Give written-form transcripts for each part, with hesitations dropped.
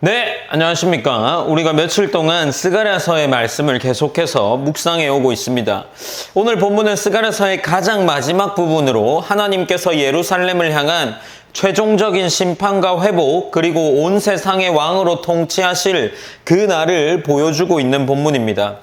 네, 안녕하십니까. 우리가 며칠 동안 스가랴서의 말씀을 계속해서 묵상해 오고 있습니다. 오늘 본문은 스가랴서의 가장 마지막 부분으로 하나님께서 예루살렘을 향한 최종적인 심판과 회복, 그리고 온 세상의 왕으로 통치하실 그 날을 보여주고 있는 본문입니다.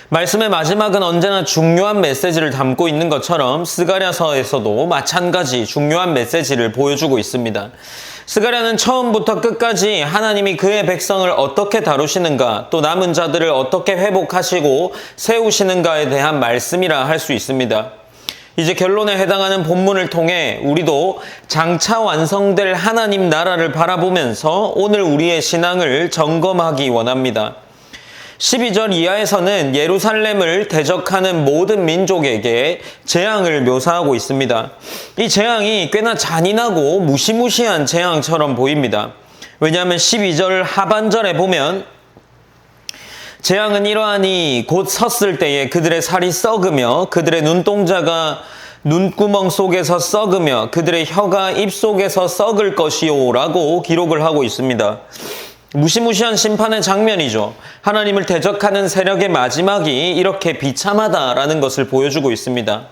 말씀의 마지막은 언제나 중요한 메시지를 담고 있는 것처럼 스가랴서에서도 마찬가지 중요한 메시지를 보여주고 있습니다. 스가랴는 처음부터 끝까지 하나님이 그의 백성을 어떻게 다루시는가, 또 남은 자들을 어떻게 회복하시고 세우시는가에 대한 말씀이라 할 수 있습니다. 이제 결론에 해당하는 본문을 통해 우리도 장차 완성될 하나님 나라를 바라보면서 오늘 우리의 신앙을 점검하기 원합니다. 12절 이하에서는 예루살렘을 대적하는 모든 민족에게 재앙을 묘사하고 있습니다. 이 재앙이 꽤나 잔인하고 무시무시한 재앙처럼 보입니다. 왜냐하면 12절 하반절에 보면 재앙은 이러하니 곧 섰을 때에 그들의 살이 썩으며 그들의 눈동자가 눈구멍 속에서 썩으며 그들의 혀가 입 속에서 썩을 것이요 라고 기록을 하고 있습니다. 무시무시한 심판의 장면이죠. 하나님을 대적하는 세력의 마지막이 이렇게 비참하다라는 것을 보여주고 있습니다.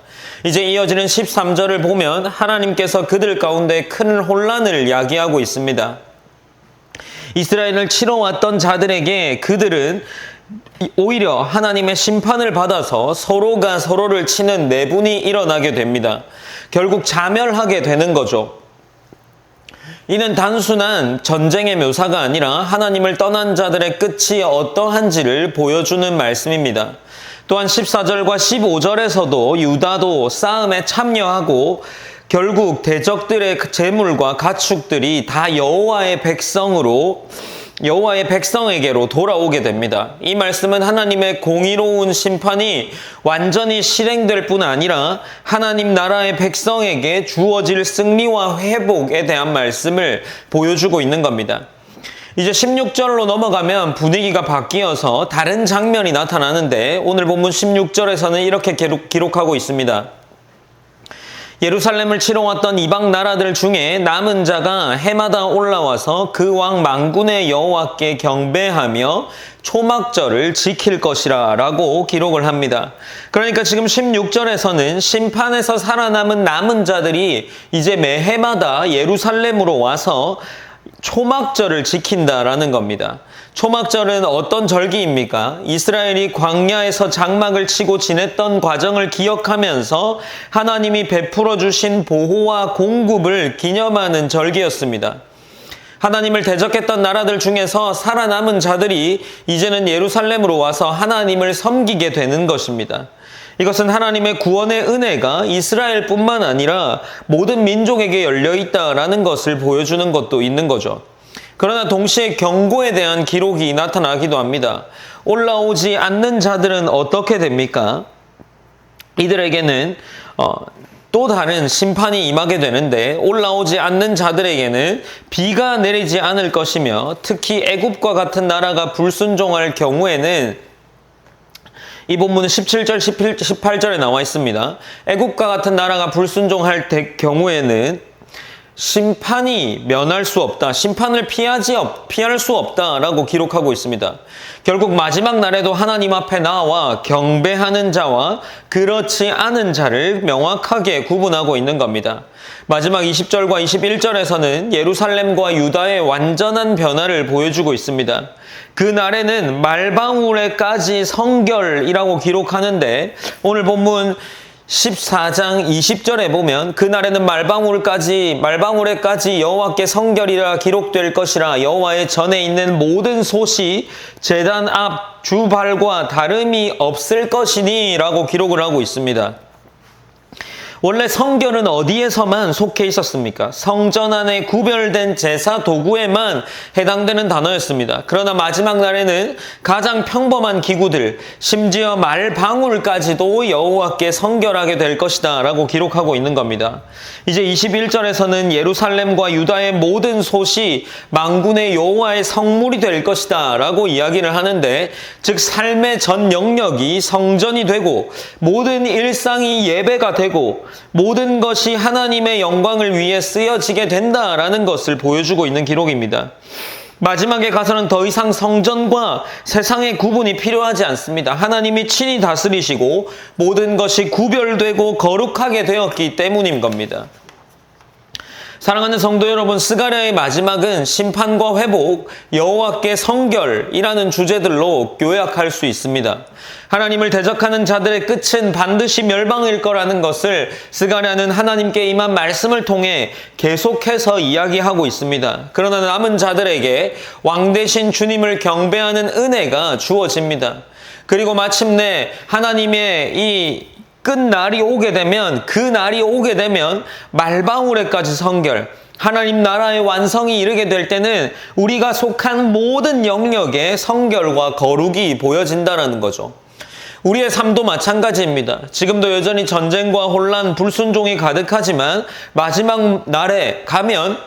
이제 이어지는 13절을 보면 하나님께서 그들 가운데 큰 혼란을 야기하고 있습니다. 이스라엘을 치러 왔던 자들에게 그들은 오히려 하나님의 심판을 받아서 서로가 서로를 치는 내분이 일어나게 됩니다. 결국 자멸하게 되는 거죠. 이는 단순한 전쟁의 묘사가 아니라 하나님을 떠난 자들의 끝이 어떠한지를 보여주는 말씀입니다. 또한 14절과 15절에서도 유다도 싸움에 참여하고 결국 대적들의 재물과 가축들이 다 여호와의 백성에게로 돌아오게 됩니다. 이 말씀은 하나님의 공의로운 심판이 완전히 실행될 뿐 아니라 하나님 나라의 백성에게 주어질 승리와 회복에 대한 말씀을 보여주고 있는 겁니다. 이제 16절로 넘어가면 분위기가 바뀌어서 다른 장면이 나타나는데 오늘 본문 16절에서는 이렇게 기록하고 있습니다. 예루살렘을 치러 왔던 이방 나라들 중에 남은 자가 해마다 올라와서 그 왕 만군의 여호와께 경배하며 초막절을 지킬 것이라 라고 기록을 합니다. 그러니까 지금 16절에서는 심판에서 살아남은 남은 자들이 이제 매해마다 예루살렘으로 와서 초막절을 지킨다라는 겁니다. 초막절은 어떤 절기입니까? 이스라엘이 광야에서 장막을 치고 지냈던 과정을 기억하면서 하나님이 베풀어 주신 보호와 공급을 기념하는 절기였습니다. 하나님을 대적했던 나라들 중에서 살아남은 자들이 이제는 예루살렘으로 와서 하나님을 섬기게 되는 것입니다. 이것은 하나님의 구원의 은혜가 이스라엘뿐만 아니라 모든 민족에게 열려있다라는 것을 보여주는 것도 있는 거죠. 그러나 동시에 경고에 대한 기록이 나타나기도 합니다. 올라오지 않는 자들은 어떻게 됩니까? 이들에게는 또 다른 심판이 임하게 되는데 올라오지 않는 자들에게는 비가 내리지 않을 것이며 특히 애굽과 같은 나라가 불순종할 경우에는 이 본문은 17절, 18절에 나와 있습니다. 애굽과 같은 나라가 불순종할 경우에는 심판이 면할 수 없다. 심판을 피할 수 없다라고 기록하고 있습니다. 결국 마지막 날에도 하나님 앞에 나와 경배하는 자와 그렇지 않은 자를 명확하게 구분하고 있는 겁니다. 마지막 20절과 21절에서는 예루살렘과 유다의 완전한 변화를 보여주고 있습니다. 그 날에는 말방울에까지 성결이라고 기록하는데 오늘 본문 14장 20절에 보면 그날에는 말방울에까지 여호와께 성결이라 기록될 것이라 여호와의 전에 있는 모든 솥이 제단 앞 주발과 다름이 없을 것이니 라고 기록을 하고 있습니다. 원래 성결은 어디에서만 속해 있었습니까? 성전 안에 구별된 제사 도구에만 해당되는 단어였습니다. 그러나 마지막 날에는 가장 평범한 기구들, 심지어 말방울까지도 여호와께 성결하게 될 것이다 라고 기록하고 있는 겁니다. 이제 21절에서는 예루살렘과 유다의 모든 솥이 만군의 여호와의 성물이 될 것이다 라고 이야기를 하는데, 즉 삶의 전 영역이 성전이 되고 모든 일상이 예배가 되고 모든 것이 하나님의 영광을 위해 쓰여지게 된다라는 것을 보여주고 있는 기록입니다. 마지막에 가서는 더 이상 성전과 세상의 구분이 필요하지 않습니다. 하나님이 친히 다스리시고 모든 것이 구별되고 거룩하게 되었기 때문인 겁니다. 사랑하는 성도 여러분, 스가랴의 마지막은 심판과 회복, 여호와께 성결이라는 주제들로 요약할 수 있습니다. 하나님을 대적하는 자들의 끝은 반드시 멸망일 거라는 것을 스가랴는 하나님께 임한 말씀을 통해 계속해서 이야기하고 있습니다. 그러나 남은 자들에게 왕 대신 주님을 경배하는 은혜가 주어집니다. 그리고 마침내 하나님의 이 끝날이 오게 되면, 그 날이 오게 되면 말방울에까지 성결, 하나님 나라의 완성이 이르게 될 때는 우리가 속한 모든 영역에 성결과 거룩이 보여진다는 거죠. 우리의 삶도 마찬가지입니다. 지금도 여전히 전쟁과 혼란, 불순종이 가득하지만 마지막 날에 가면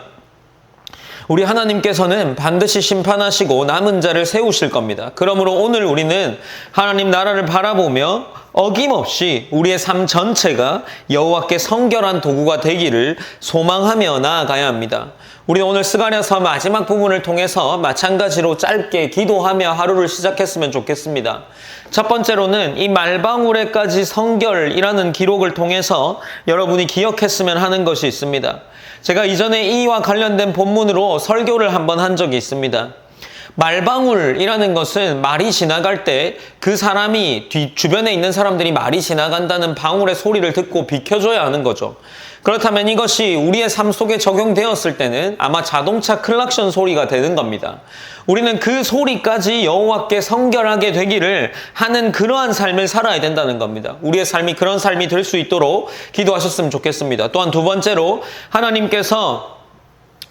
우리 하나님께서는 반드시 심판하시고 남은 자를 세우실 겁니다. 그러므로 오늘 우리는 하나님 나라를 바라보며 어김없이 우리의 삶 전체가 여호와께 성결한 도구가 되기를 소망하며 나아가야 합니다. 우리는 오늘 스가랴서 마지막 부분을 통해서 마찬가지로 짧게 기도하며 하루를 시작했으면 좋겠습니다. 첫 번째로는 이 말방울에까지 성결이라는 기록을 통해서 여러분이 기억했으면 하는 것이 있습니다. 제가 이전에 이와 관련된 본문으로 설교를 한번 한 적이 있습니다. 말방울이라는 것은 말이 지나갈 때 그 사람이 주변에 있는 사람들이 말이 지나간다는 방울의 소리를 듣고 비켜줘야 하는 거죠. 그렇다면 이것이 우리의 삶 속에 적용되었을 때는 아마 자동차 클락션 소리가 되는 겁니다. 우리는 그 소리까지 여호와께 성결하게 되기를 하는 그러한 삶을 살아야 된다는 겁니다. 우리의 삶이 그런 삶이 될 수 있도록 기도하셨으면 좋겠습니다. 또한 두 번째로 하나님께서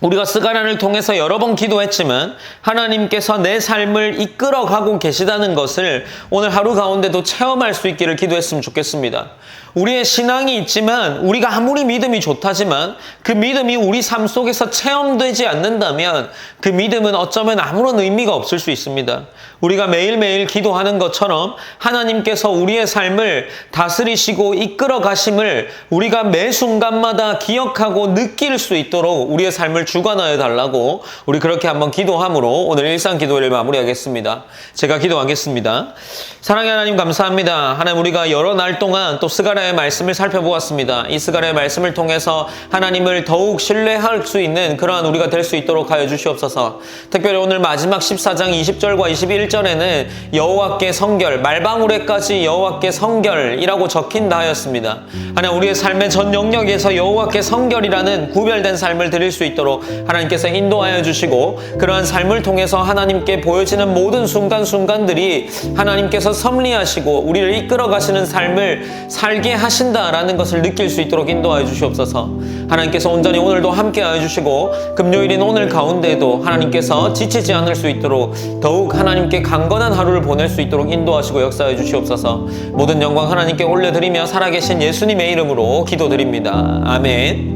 우리가 스가랴를 통해서 여러 번 기도했지만 하나님께서 내 삶을 이끌어가고 계시다는 것을 오늘 하루 가운데도 체험할 수 있기를 기도했으면 좋겠습니다. 우리의 신앙이 있지만 우리가 아무리 믿음이 좋다지만 그 믿음이 우리 삶 속에서 체험되지 않는다면 그 믿음은 어쩌면 아무런 의미가 없을 수 있습니다. 우리가 매일매일 기도하는 것처럼 하나님께서 우리의 삶을 다스리시고 이끌어 가심을 우리가 매 순간마다 기억하고 느낄 수 있도록 우리의 삶을 주관하여 달라고 우리 그렇게 한번 기도함으로 오늘 일상 기도를 마무리하겠습니다. 제가 기도하겠습니다. 사랑의 하나님 감사합니다. 하나님 우리가 여러 날 동안 또 스가랴의 말씀을 살펴보았습니다. 이 스가랴의 말씀을 통해서 하나님을 더욱 신뢰할 수 있는 그러한 우리가 될 수 있도록 하여 주시옵소서. 특별히 오늘 마지막 14장 20절과 21절에는 여호와께 성결, 말방울에까지 여호와께 성결이라고 적힌다 하였습니다. 하나님 우리의 삶의 전 영역에서 여호와께 성결이라는 구별된 삶을 드릴 수 있도록 하나님께서 인도하여 주시고 그러한 삶을 통해서 하나님께 보여지는 모든 순간순간들이 하나님께서 섭리하시고 우리를 이끌어 가시는 삶을 살게 하신다라는 것을 느낄 수 있도록 인도하여 주시옵소서. 하나님께서 온전히 오늘도 함께하여 주시고 금요일인 오늘 가운데에도 하나님께서 지치지 않을 수 있도록 더욱 하나님께 강건한 하루를 보낼 수 있도록 인도하시고 역사해 주시옵소서. 모든 영광 하나님께 올려드리며 살아계신 예수님의 이름으로 기도드립니다. 아멘.